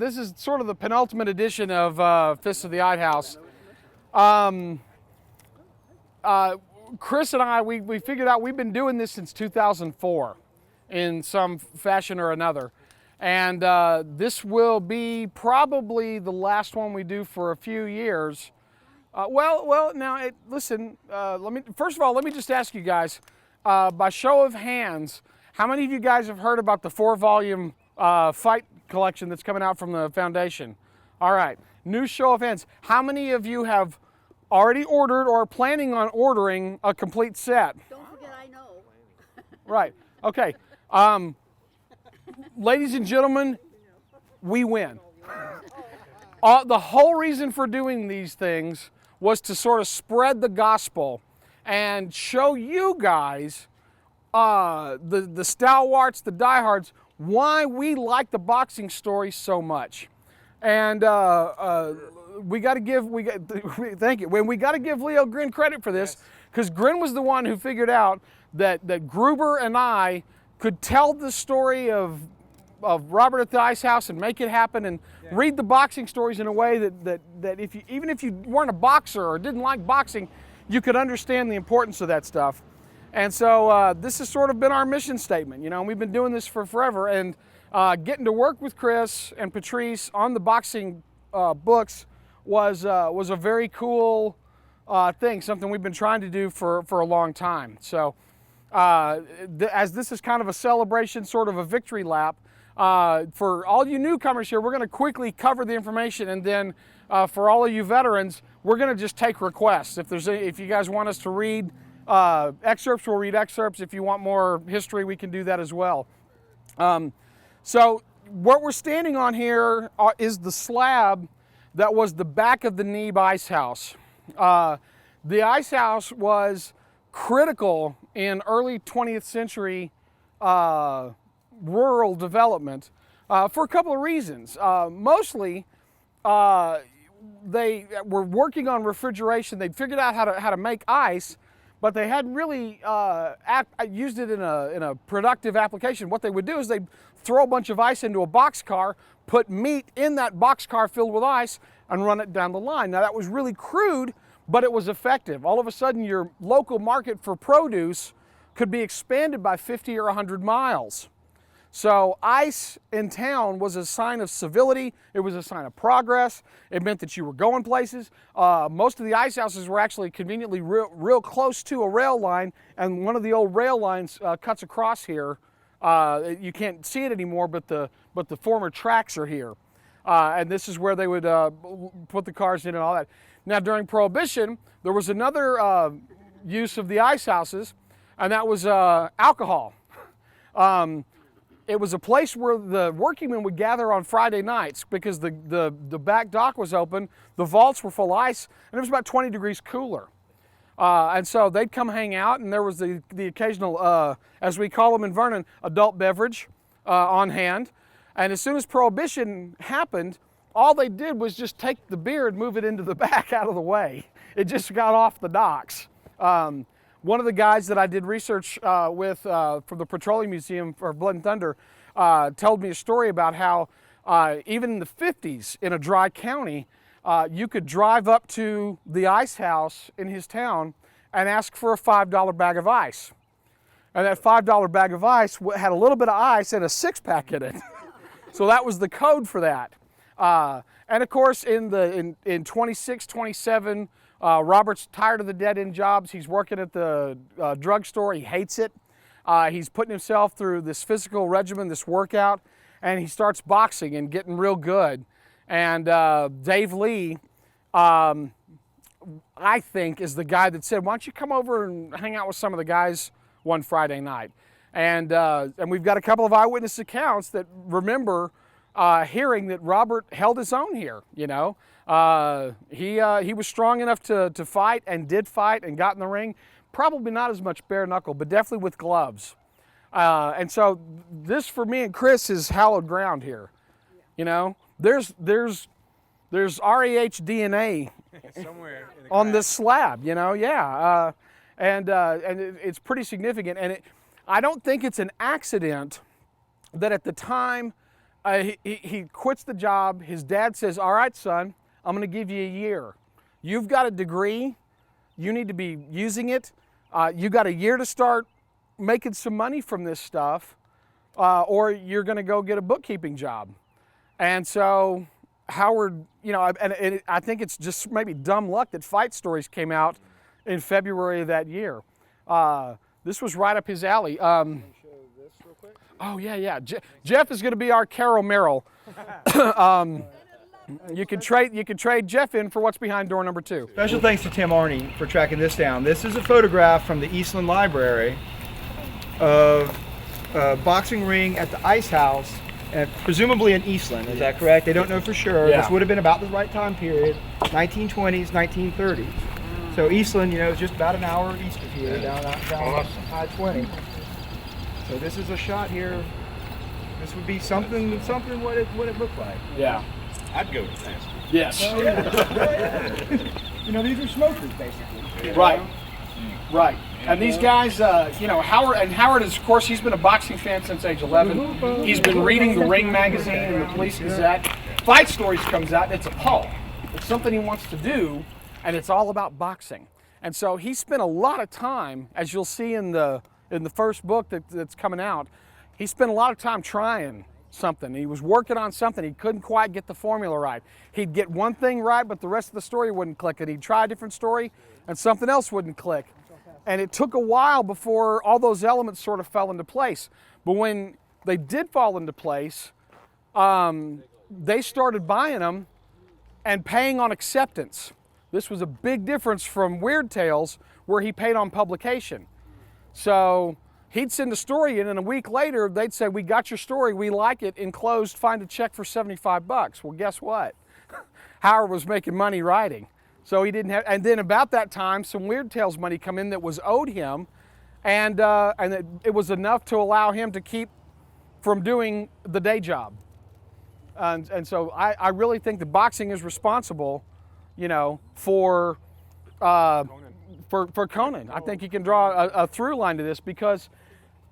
This is sort of the penultimate edition of Fists of the Outhouse. Chris and I, we figured out we've been doing this since 2004 in some fashion or another. And this will be probably the last one we do for a few years. Listen, first of all, let me just ask you guys, by show of hands, how many of you guys have heard about the 4-volume fight collection that's coming out from the foundation? All right, new show of hands. How many of you have already ordered or are planning on ordering a complete set? Don't forget, I know. Right, okay. Ladies and gentlemen, we win. The whole reason for doing these things was to sort of spread the gospel and show you guys, the stalwarts, the diehards, why we like the boxing story so much. And thank you. We got to give Leo Grin credit for this, because Grin was the one who figured out that Gruber and I could tell the story of Robert at the Ice House and make it happen, and read the boxing stories in a way that even if you weren't a boxer or didn't like boxing, you could understand the importance of that stuff. And so this has sort of been our mission statement, and we've been doing this for forever. And getting to work with Chris and Patrice on the boxing books was a very cool thing, something we've been trying to do for a long time. So as this is kind of a celebration, sort of a victory lap, for all you newcomers here, we're going to quickly cover the information, and then for all of you veterans, we're going to just take requests. If you guys want us to read excerpts, we'll read excerpts. If you want more history, we can do that as well. So what we're standing on here is the slab that was the back of the Neeb Ice House. The Ice House was critical in early 20th century rural development for a couple of reasons. Mostly, they were working on refrigeration. They'd figured out how to make ice, but they hadn't really used it in a productive application. What they would do is they'd throw a bunch of ice into a boxcar, put meat in that boxcar filled with ice, and run it down the line. Now that was really crude, but it was effective. All of a sudden, your local market for produce could be expanded by 50 or 100 miles. So ice in town was a sign of civility. It was a sign of progress. It meant that you were going places. Most of the ice houses were actually conveniently real close to a rail line, and one of the old rail lines cuts across here. You can't see it anymore, but the former tracks are here. And this is where they would put the cars in and all that. Now during Prohibition, there was another use of the ice houses, and that was alcohol. It was a place where the workingmen would gather on Friday nights because the back dock was open, the vaults were full of ice, and it was about 20 degrees cooler. And so they'd come hang out, and there was the occasional, as we call them in Vernon, adult beverage on hand. And as soon as Prohibition happened, all they did was just take the beer and move it into the back out of the way. It just got off the docks. One of the guys that I did research with from the Petroleum Museum for Blood and Thunder told me a story about how even in the 50s in a dry county, you could drive up to the ice house in his town and ask for a $5 bag of ice. And that $5 bag of ice had a little bit of ice and a six-pack in it. So that was the code for that. And of course, in 26, 27, Robert's tired of the dead-end jobs. He's working at the drugstore. He hates it. He's putting himself through this physical regimen, this workout, and he starts boxing and getting real good. And Dave Lee, I think, is the guy that said, why don't you come over and hang out with some of the guys one Friday night? And we've got a couple of eyewitness accounts that remember hearing that Robert held his own here, He was strong enough to fight, and did fight and got in the ring. Probably not as much bare knuckle, but definitely with gloves. And so this, for me and Chris, is hallowed ground here. There's RAH DNA somewhere in the on this slab, and it's pretty significant. And I don't think it's an accident that at the time he quits the job. His dad says, all right, son, I'm going to give you a year. You've got a degree. You need to be using it. You got a year to start making some money from this stuff, or you're going to go get a bookkeeping job. And so Howard, and I think it's just maybe dumb luck that Fight Stories came out in February of that year. This was right up his alley. Oh, yeah. Jeff is going to be our Carol Merrill. You can trade Jeff in for what's behind door number 2. Special thanks to Tim Arney for tracking this down. This is a photograph from the Eastland Library of a boxing ring at the Ice House, presumably in Eastland. Is that correct? They don't know for sure. Yeah. This would have been about the right time period, 1920s, 1930s. So Eastland, is just about an hour east of here, down I-20. So this is a shot here. This would be something what it looked like. Yeah. I'd go with that. Yes. These are smokers basically. Right. Right. And these guys, Howard is, of course, he's been a boxing fan since age 11. He's been reading the Ring magazine and the Police Gazette. Fight Stories comes out, and it's a pull. It's something he wants to do, and it's all about boxing. And so he spent a lot of time, as you'll see in the first book that's coming out, he spent a lot of time trying something. He was working on something. He couldn't quite get the formula right. He'd get one thing right, but the rest of the story wouldn't click. And he'd try a different story, and something else wouldn't click. And it took a while before all those elements sort of fell into place. But when they did fall into place, they started buying them and paying on acceptance. This was a big difference from Weird Tales, where he paid on publication. So he'd send a story in, and a week later, they'd say, we got your story, we like it, enclosed, find a check for $75. Well, guess what? Howard was making money writing. So he didn't have, and then about that time, some Weird Tales money come in that was owed him, and it was enough to allow him to keep from doing the day job. And so I really think that boxing is responsible, for Conan. I think he can draw a through line to this because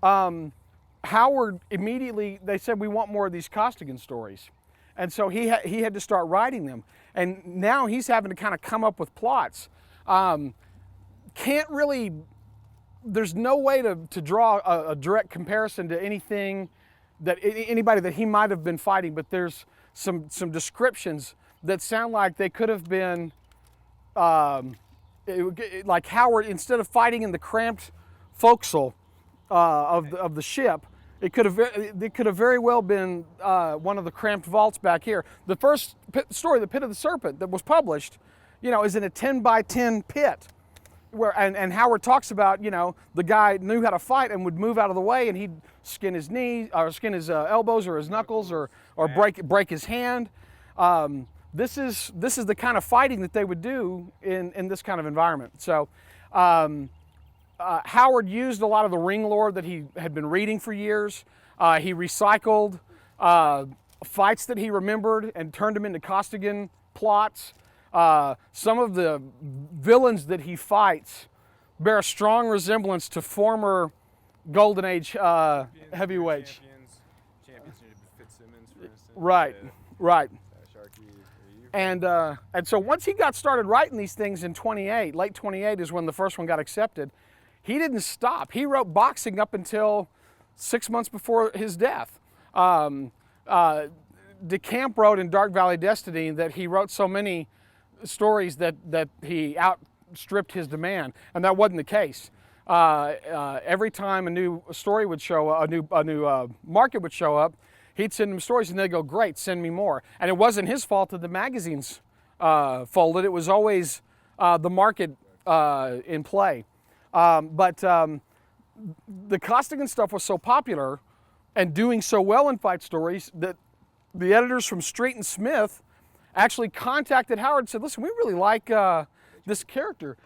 Howard immediately, they said, we want more of these Costigan stories. And so he had to start writing them. And now he's having to kind of come up with plots. Can't really, there's no way to draw a direct comparison to anything that anybody that he might have been fighting, but there's some descriptions that sound like they could have been, like Howard, instead of fighting in the cramped forecastle of the ship, it could have very well been one of the cramped vaults back here. The first story, The Pit of the Serpent, that was published, is in a 10 by 10 pit, where and Howard talks about, the guy knew how to fight and would move out of the way, and he'd skin his knees or skin his elbows or his knuckles or break his hand. This is the kind of fighting that they would do in this kind of environment. So. Howard used a lot of the ring lore that he had been reading for years. He recycled fights that he remembered and turned them into Costigan plots. Some of the villains that he fights bear a strong resemblance to former Golden Age heavyweights. Champions, Fitzsimmons, for instance. Right. Sharky. And so once he got started writing these things in late 28 is when the first one got accepted. He didn't stop. He wrote boxing up until 6 months before his death. DeCamp wrote in Dark Valley Destiny that he wrote so many stories that he outstripped his demand, and that wasn't the case. Every time a new story would show up, a new market would show up, he'd send them stories, and they'd go, "Great, send me more." And it wasn't his fault that the magazines folded. It was always the market in play. But the Costigan stuff was so popular and doing so well in Fight Stories that the editors from Street and Smith actually contacted Howard and said, "Listen, we really like this character.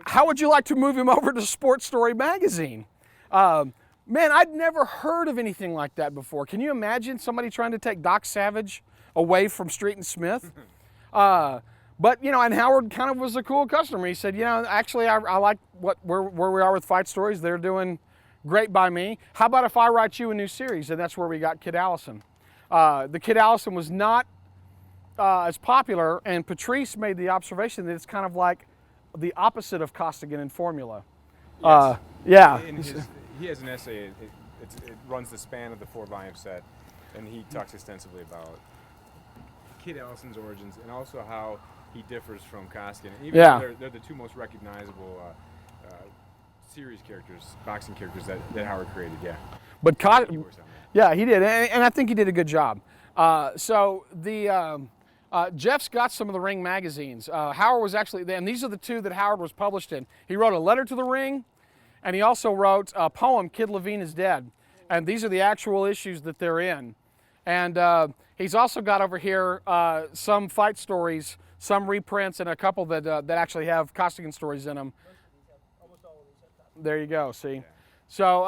How would you like to move him over to Sports Story magazine?" Man, I'd never heard of anything like that before. Can you imagine somebody trying to take Doc Savage away from Street and Smith? But, and Howard kind of was a cool customer. He said, actually, I like where we are with Fight Stories. They're doing great by me. How about if I write you a new series? And that's where we got Kid Allison. The Kid Allison was not as popular, and Patrice made the observation that it's kind of like the opposite of Costigan in formula. Yes. Yeah. He has an essay. It runs the span of the 4-volume set, and he talks extensively about Kid Allison's origins and also how he differs from Costigan. Even though they're the two most recognizable series characters, boxing characters that Howard created. Yeah. But He works on that. yeah, he did, and I think he did a good job. So Jeff's got some of the Ring magazines. Howard was actually, and these are the two that Howard was published in. He wrote a letter to the Ring, and he also wrote a poem, Kid Levine is Dead. And these are the actual issues that they're in. And he's also got over here some fight stories, some reprints, and a couple that actually have Costigan stories in them. There you go, see? So,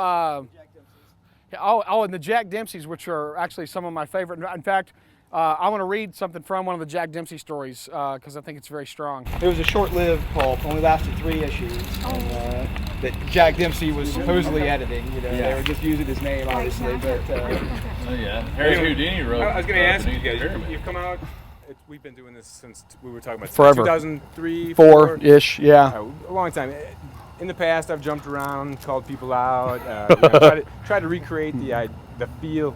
and the Jack Dempseys, which are actually some of my favorite. In fact, I want to read something from one of the Jack Dempsey stories because I think it's very strong. It was a short-lived pulp, only lasted 3 issues, and, that Jack Dempsey was supposedly editing. You know, they were just using his name, obviously. But Harry Houdini wrote. I was going to ask you guys. You've come out. We've been doing this since we were talking about Forever. 2003, 4-ish, yeah. A long time. In the past, I've jumped around, called people out, tried to recreate the feel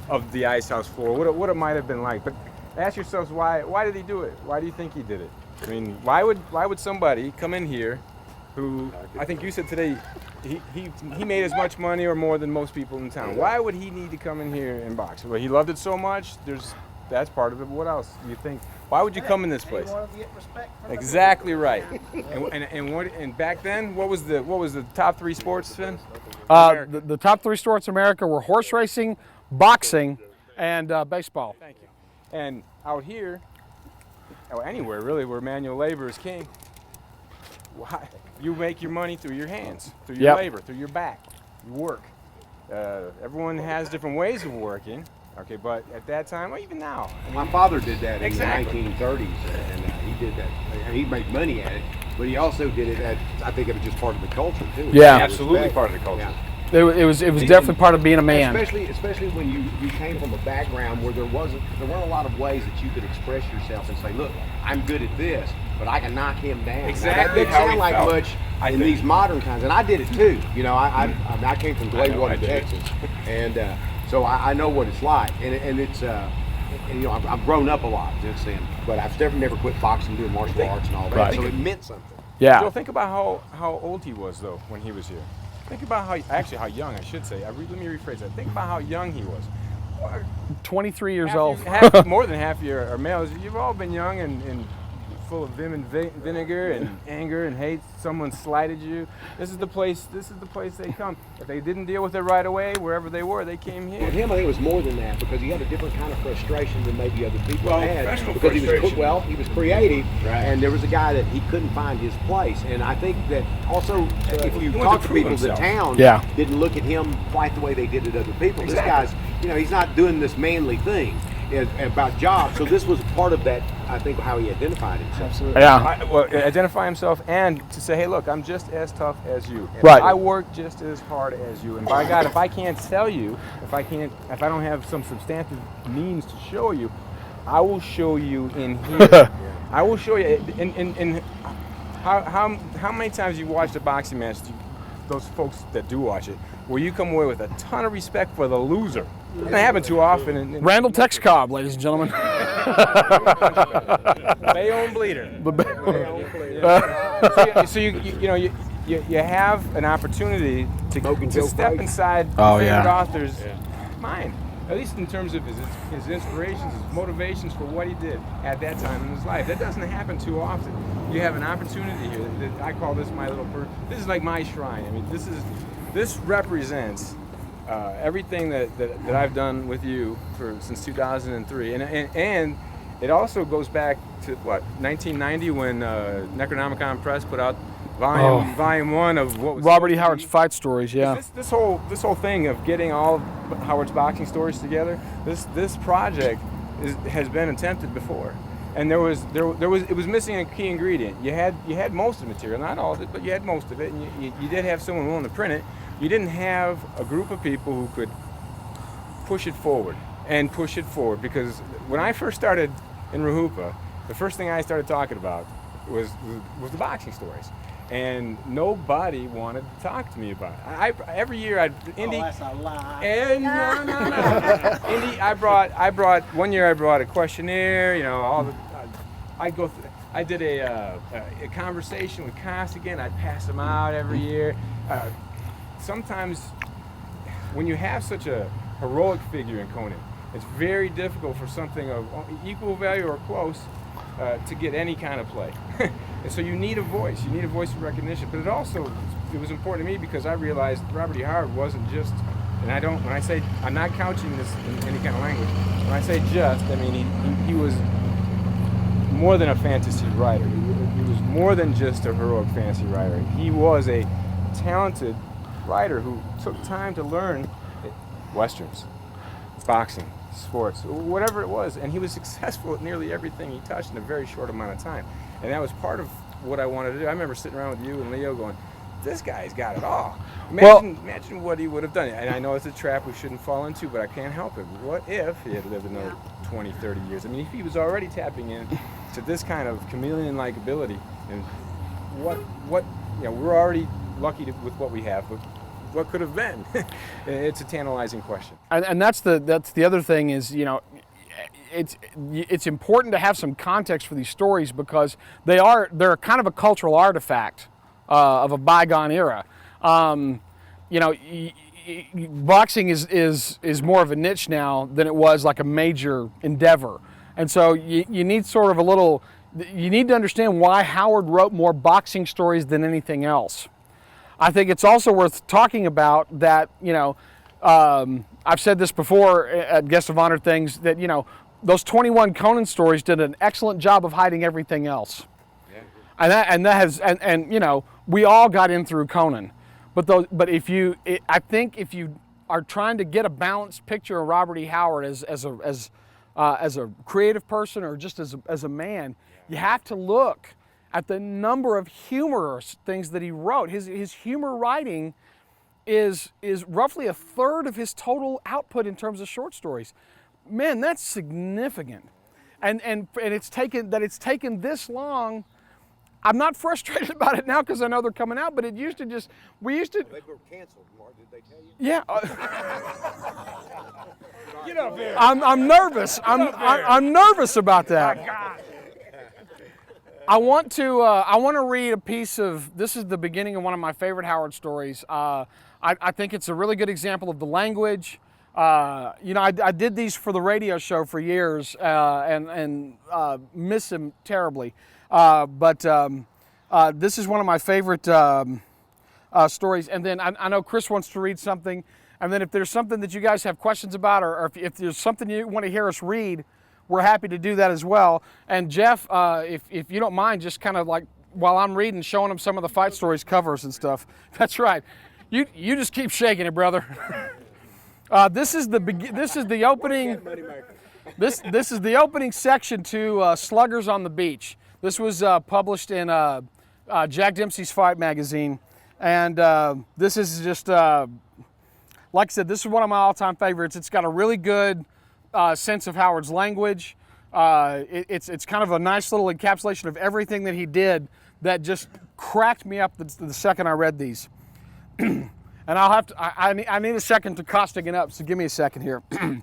of the Ice House floor, what it might have been like. But ask yourselves, why did he do it? Why do you think he did it? I mean, why would somebody come in here who, I think you said today, he made as much money or more than most people in town. Why would he need to come in here and box? Well, he loved it so much. That's part of it. What else do you think? Why would you come in this place? Exactly right. And back then, what was the top 3 sports, Finn? The top 3 sports in America were horse racing, boxing, and baseball. Thank you. And out here, or anywhere really, where manual labor is king, you make your money through your hands, through your labor, through your back. You work. Everyone has different ways of working. Okay, but at that time, or even now. My father did that in the 1930s, and he did that. And he made money at it, but he also did it at, I think it was just part of the culture, too. Yeah. Absolutely part of the culture. Yeah. It was definitely part of being a man. Especially when you came from a background where there weren't a lot of ways that you could express yourself and say, look, I'm good at this, but I can knock him down. Exactly. Now, that didn't sound like much in these modern times, and I did it too. You know, I came from Glaywater, Texas, and so I know what it's like, and it's you know, I've grown up a lot since then, but I've never quit boxing, doing martial arts and all that. Right. So it meant something. Yeah. So think about how old he was though when he was here. Think about how young, I should say. Let me rephrase that. Think about how young he was. 23 years old. More than half of you are males. You've all been young and full of vim and vinegar and anger and hate. Someone slighted you. This is the place they come. If they didn't deal with it right away, wherever they were, they came here. With him, I think it was more than that because he had a different kind of frustration than maybe other people had. Professional Because frustration. he was creative, and there was a guy that he couldn't find his place. And I think that also, if you wanted talk to to prove people, the himself. town didn't look at him quite the way they did at other people. Exactly. This guy's, you know, he's not doing this manly thing about jobs. So this was part of that, I think, how he identified himself. absolutely. Yeah. Identify himself and to say, hey, look, I'm just as tough as you. Right. I work just as hard as you. And by God, if I can't tell you, if I don't have some substantive means to show you, I will show you in here. I will show you. In how many times you watched a boxing match? Those folks that do watch it, where you come away with a ton of respect for the loser. It doesn't happen too often. Randall Tex Cobb, ladies and gentlemen. Bayonne bleeder. Yeah. So you have an opportunity to step inside Oh, favorite yeah. author's mind, at least in terms of his inspirations, his motivations for what he did at that time in his life. That doesn't happen too often. You have an opportunity here. I call this my little this is like my shrine. I mean, this represents everything that I've done with you since 2003, and it also goes back to 1990 when Necronomicon Press put out volume 1 of what was Robert E. Howard's fight stories. Yeah. This whole thing of getting all of Howard's boxing stories together. This project has been attempted before, and it was missing a key ingredient. You had most of the material, not all of it, but you had most of it, and you did have someone willing to print it. You didn't have a group of people who could push it forward. and push it forward. Because when I first started in Rahupa, the first thing I started talking about was the boxing stories. And nobody wanted to talk to me about it. Every year Indy. Oh, that's a lie. And no. Indy, I brought one year I brought a questionnaire. You know, all the I did a conversation with Costigan. I'd pass them out every year. Sometimes when you have such a heroic figure in Conan, it's very difficult for something of equal value or close to get any kind of play. And so you need a voice. You need a voice of recognition. But it was important to me because I realized Robert E. Howard wasn't just, and when I say, I'm not couching this in any kind of language. When I say just, I mean he was more than a fantasy writer. He was more than just a heroic fantasy writer. He was a talented writer who took time to learn Westerns, boxing, sports, whatever it was, and he was successful at nearly everything he touched in a very short amount of time. And that was part of what I wanted to do. I remember sitting around with you and Leo going, this guy's got it all. Imagine what he would have done. And I know it's a trap we shouldn't fall into, but I can't help it. What if he had lived another 20, 30 years? I mean, if he was already tapping in to this kind of chameleon-like ability, and we're already lucky with what we have, but what could have been? It's a tantalizing question. And that's the other thing is, you know, it's important to have some context for these stories because they're kind of a cultural artifact of a bygone era. You know, boxing is more of a niche now than it was like a major endeavor, and so you need sort of you need to understand why Howard wrote more boxing stories than anything else. I think it's also worth talking about that, you know, I've said this before at Guest of Honor things, that, you know, those 21 Conan stories did an excellent job of hiding everything else. Yeah. And you know, we all got in through Conan. But I think if you are trying to get a balanced picture of Robert E. Howard as a creative person or just as a man, you have to look at the number of humorous things that he wrote. His humor writing is roughly a third of his total output in terms of short stories. Man, that's significant. And it's taken this long. I'm not frustrated about it now because I know they're coming out, but we used to. They were canceled, Mark. Did they tell you? Yeah. Get up here. I'm nervous. I'm nervous about that. I want to read a piece of, this is the beginning of one of my favorite Howard stories. I think it's a really good example of the language. You know, I did these for the radio show for years and miss him terribly. But this is one of my favorite stories. And then I know Chris wants to read something. And then if there's something that you guys have questions about, or if there's something you want to hear us read, we're happy to do that as well. And Jeff, if you don't mind, just kind of like while I'm reading, showing them some of the fight stories covers and stuff. That's right. You just keep shaking it, brother. This is the opening. This is the opening section to Sluggers on the Beach. This was published in Jack Dempsey's Fight magazine, and this is just like I said. This is one of my all-time favorites. It's got a really good sense of Howard's language. It's kind of a nice little encapsulation of everything that he did that just cracked me up the second I read these. And I'll have to. I need a second to Costigan up. So give me a second here. The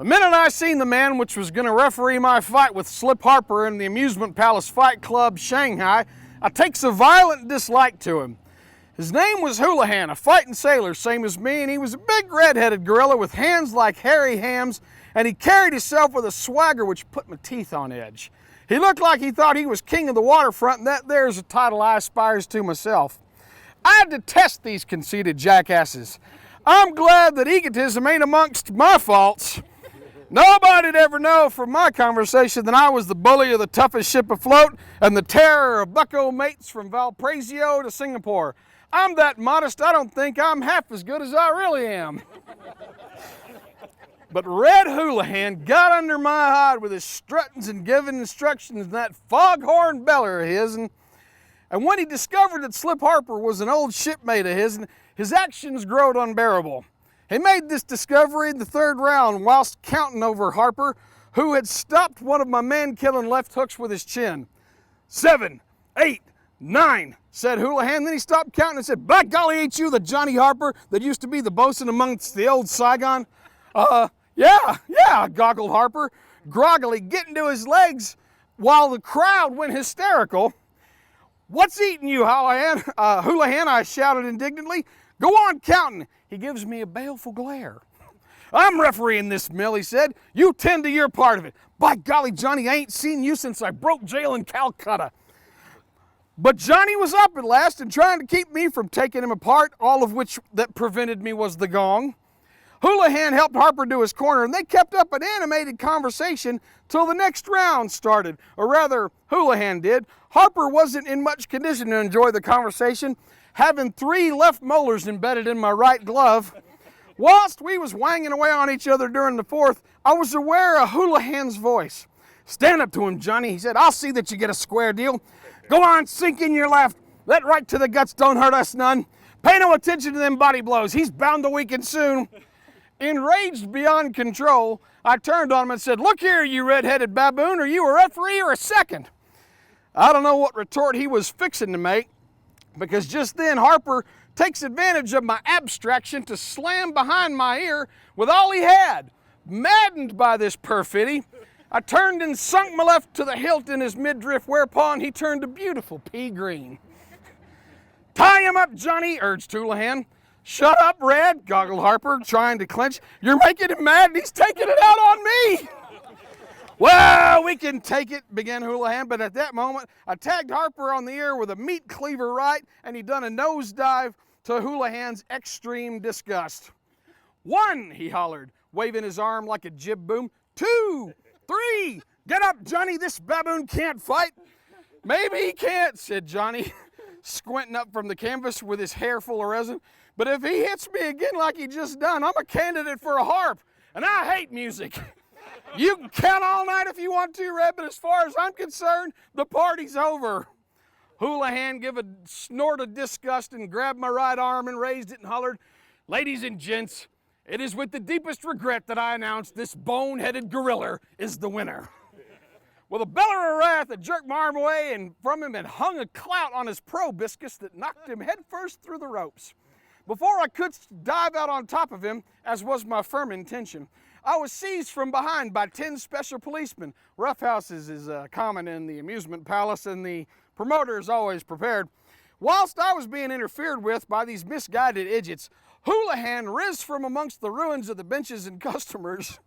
minute I seen the man which was going to referee my fight with Slip Harper in the Amusement Palace Fight Club, Shanghai, I takes a violent dislike to him. His name was Houlihan, a fighting sailor, same as me, and he was a big red-headed gorilla with hands like hairy hams, and he carried himself with a swagger which put my teeth on edge. He looked like he thought he was king of the waterfront, and that there's a title I aspires to myself. I detest these conceited jackasses. I'm glad that egotism ain't amongst my faults. Nobody'd ever know from my conversation that I was the bully of the toughest ship afloat and the terror of bucko mates from Valparaiso to Singapore. I'm that modest, I don't think I'm half as good as I really am. But Red Houlihan got under my hide with his struttings and giving instructions in that foghorn beller of his, and when he discovered that Slip Harper was an old shipmate of his actions growed unbearable. He made this discovery in the 3rd round whilst counting over Harper, who had stopped one of my man-killing left hooks with his chin. 7, 8, 9, said Houlihan. Then he stopped counting and said, by golly, ain't you the Johnny Harper that used to be the bosun amongst the old Saigon? Yeah, goggled Harper, groggily getting to his legs while the crowd went hysterical. What's eating you, Houlihan? I shouted indignantly. Go on counting. He gives me a baleful glare. I'm refereeing this, Mill, he said. You tend to your part of it. By golly, Johnny, I ain't seen you since I broke jail in Calcutta. But Johnny was up at last and trying to keep me from taking him apart, all of which that prevented me was the gong. Houlihan helped Harper to his corner, and they kept up an animated conversation till the next round started, or rather, Houlihan did. Harper wasn't in much condition to enjoy the conversation, having 3 left molars embedded in my right glove. Whilst we was whanging away on each other during the 4th, I was aware of Houlihan's voice. Stand up to him, Johnny, he said. I'll see that you get a square deal. Go on, sink in your left. That right to the guts don't hurt us none. Pay no attention to them body blows. He's bound to weaken soon. Enraged beyond control, I turned on him and said, look here, you red-headed baboon, are you a referee or a second? I don't know what retort he was fixing to make, because just then Harper takes advantage of my abstraction to slam behind my ear with all he had. Maddened by this perfidy, I turned and sunk my left to the hilt in his midriff, whereupon he turned a beautiful pea green. Tie him up, Johnny, urged Houlihan. Shut up, Red, goggled Harper, trying to clinch. You're making him mad and he's taking it out on me. Well, we can take it, began Houlihan, but at that moment, I tagged Harper on the ear with a meat cleaver right, and he done a nosedive to Houlihan's extreme disgust. 1, he hollered, waving his arm like a jib boom. 2, 3, get up, Johnny, this baboon can't fight. Maybe he can't, said Johnny, squinting up from the canvas with his hair full of resin. But if he hits me again like he just done, I'm a candidate for a harp, and I hate music. You can count all night if you want to, Red, but as far as I'm concerned, the party's over. Houlihan gave a snort of disgust and grabbed my right arm and raised it and hollered, ladies and gents, it is with the deepest regret that I announce this bone-headed gorilla is the winner. With a bellow of wrath, I jerked my arm away and from him and hung a clout on his proboscis that knocked him headfirst through the ropes. Before I could dive out on top of him, as was my firm intention, I was seized from behind by 10 special policemen. Roughhouses is common in the amusement palace, and the promoter is always prepared. Whilst I was being interfered with by these misguided idiots, Houlihan riz from amongst the ruins of the benches and customers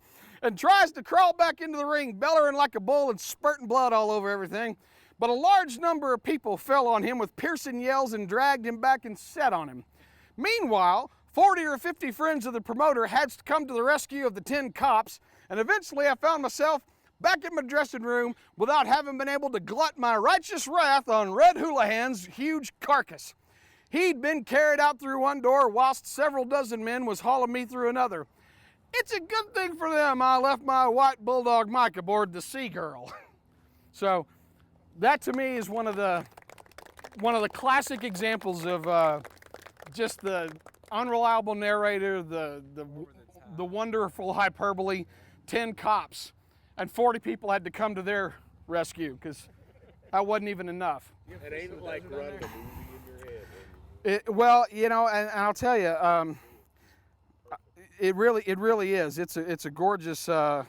and tries to crawl back into the ring, bellowing like a bull and spurting blood all over everything. But a large number of people fell on him with piercing yells and dragged him back and set on him. Meanwhile, 40 or 50 friends of the promoter had to come to the rescue of the 10 cops, and eventually I found myself back in my dressing room without having been able to glut my righteous wrath on Red Houlihan's huge carcass. He'd been carried out through one door whilst several dozen men was hauling me through another. It's a good thing for them I left my white bulldog Mike aboard the Sea Girl. So that to me is one of the classic examples of just the unreliable narrator, the wonderful hyperbole. 10 cops and 40 people had to come to their rescue because that wasn't even enough. It ain't like running a movie in your head. Well, you know, and I'll tell you, it really is. It's a gorgeous setup.